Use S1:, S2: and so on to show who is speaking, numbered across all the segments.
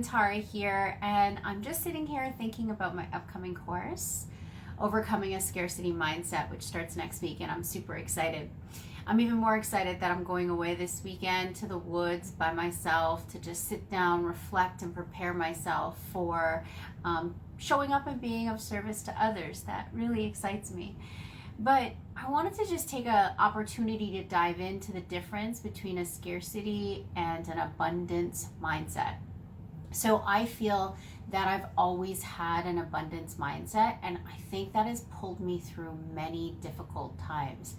S1: everyone, Tara here, and I'm just sitting here thinking about my upcoming course, Overcoming a Scarcity Mindset, which starts next week, and I'm super excited. I'm even more excited that I'm going away this weekend to the woods by myself to just sit down, reflect, and prepare myself for showing up and being of service to others. That really excites me. But I wanted to just take an opportunity to dive into the difference between a scarcity and an abundance mindset. So I feel that I've always had an abundance mindset, and I think that has pulled me through many difficult times.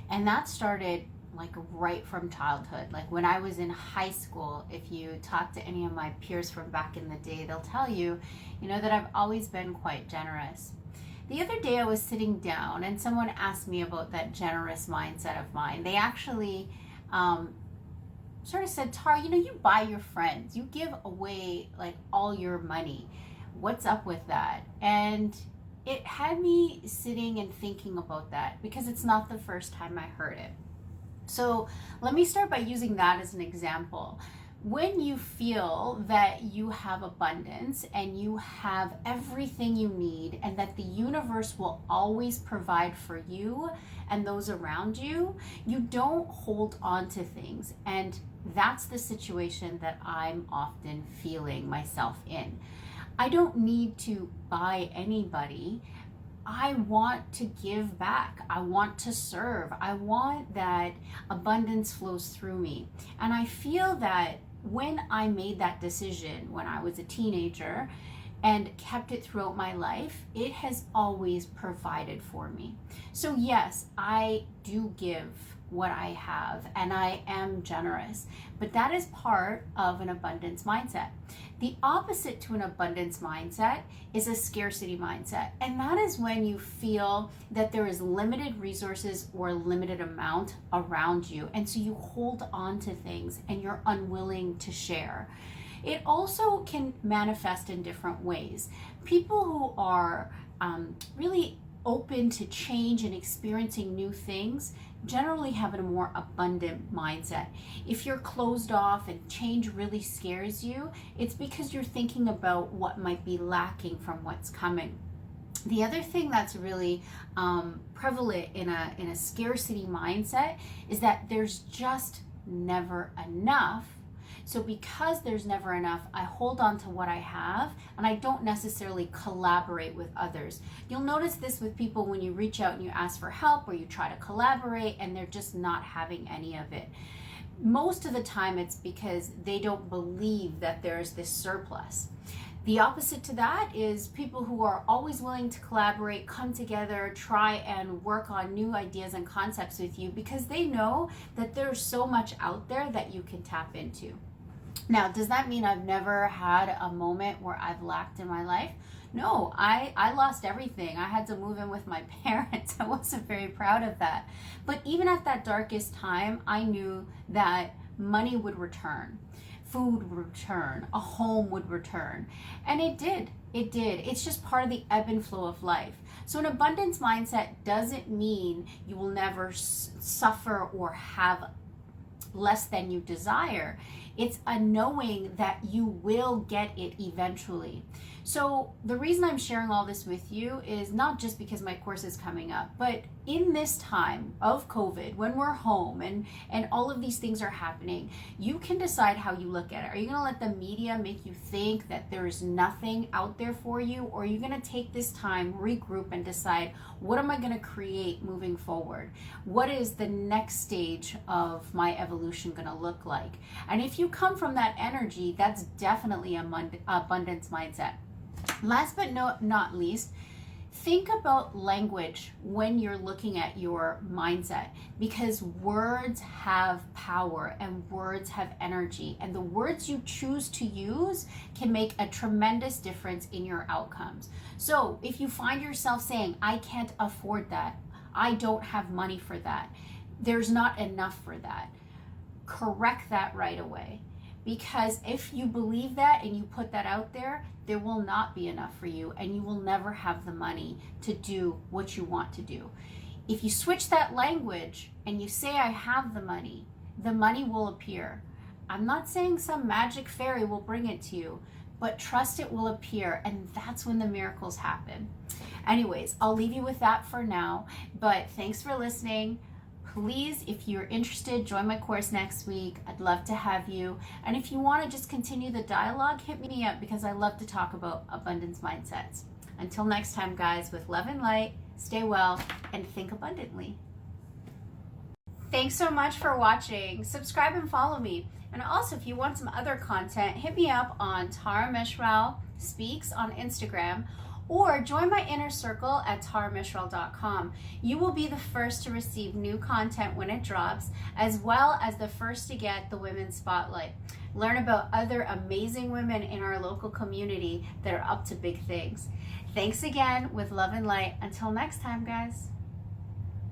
S1: And that started like right from childhood. Like when I was in high school, if you talk to any of my peers from back in the day, they'll tell you, that I've always been quite generous. The other day I was sitting down and someone asked me about that generous mindset of mine. They actually sort of said, Tar, you buy your friends, you give away like all your money. What's up with that? And it had me sitting and thinking about that because it's not the first time I heard it. So let me start by using that as an example. When you feel that you have abundance and you have everything you need and that the universe will always provide for you and those around you, you don't hold on to things. And that's the situation that I'm often feeling myself in. I don't need to buy anybody. I want to give back. I want to serve. I want that abundance flows through me. And I feel that when I made that decision when I was a teenager and kept it throughout my life, it has always provided for me. So yes, I do give what I have and I am generous, but that is part of an abundance mindset. The opposite to an abundance mindset is a scarcity mindset, and that is when you feel that there is limited resources or limited amount around you, and so you hold on to things and you're unwilling to share. It also can manifest in different ways. People who are really open to change and experiencing new things generally have a more abundant mindset. If you're closed off and change really scares you, it's because you're thinking about what might be lacking from what's coming. The other thing that's really prevalent in a scarcity mindset is that there's just never enough. So because there's never enough, I hold on to what I have and I don't necessarily collaborate with others. You'll notice this with people when you reach out and you ask for help or you try to collaborate and they're just not having any of it. Most of the time it's because they don't believe that there's this surplus. The opposite to that is people who are always willing to collaborate, come together, try and work on new ideas and concepts with you because they know that there's so much out there that you can tap into. Now, does that mean I've never had a moment where I've lacked in my life? No, I lost everything. I had to move in with my parents. I wasn't very proud of that. But even at that darkest time, I knew that money would return. Food would return, a home would return. And it did. It's just part of the ebb and flow of life. So an abundance mindset doesn't mean you will never suffer or have less than you desire. It's a knowing that you will get it eventually. So the reason I'm sharing all this with you is not just because my course is coming up, but in this time of COVID, when we're home and all of these things are happening, you can decide how you look at it. Are you going to let the media make you think that there is nothing out there for you? Or are you going to take this time, regroup, and decide, what am I going to create moving forward? What is the next stage of my evolution going to look like? And if you come from that energy, that's definitely an abundance mindset. Last but not least, think about language when you're looking at your mindset, because words have power and words have energy, and the words you choose to use can make a tremendous difference in your outcomes. So if you find yourself saying, I can't afford that, I don't have money for that, there's not enough for that, correct that right away. Because if you believe that and you put that out there, there will not be enough for you and you will never have the money to do what you want to do. If you switch that language and you say, I have the money will appear. I'm not saying some magic fairy will bring it to you, but trust it will appear, and that's when the miracles happen. Anyways, I'll leave you with that for now, but thanks for listening. Please, if you're interested, join my course next week. I'd love to have you. And if you want to just continue the dialogue, hit me up, because I love to talk about abundance mindsets. Until next time, guys, with love and light, stay well and think abundantly. Thanks so much for watching. Subscribe and follow me. And also, if you want some other content, hit me up on Tara Mishral Speaks on Instagram, or join my inner circle at taramishral.com. You will be the first to receive new content when it drops, as well as the first to get the Women's Spotlight. Learn about other amazing women in our local community that are up to big things. Thanks again, with love and light. Until next time, guys.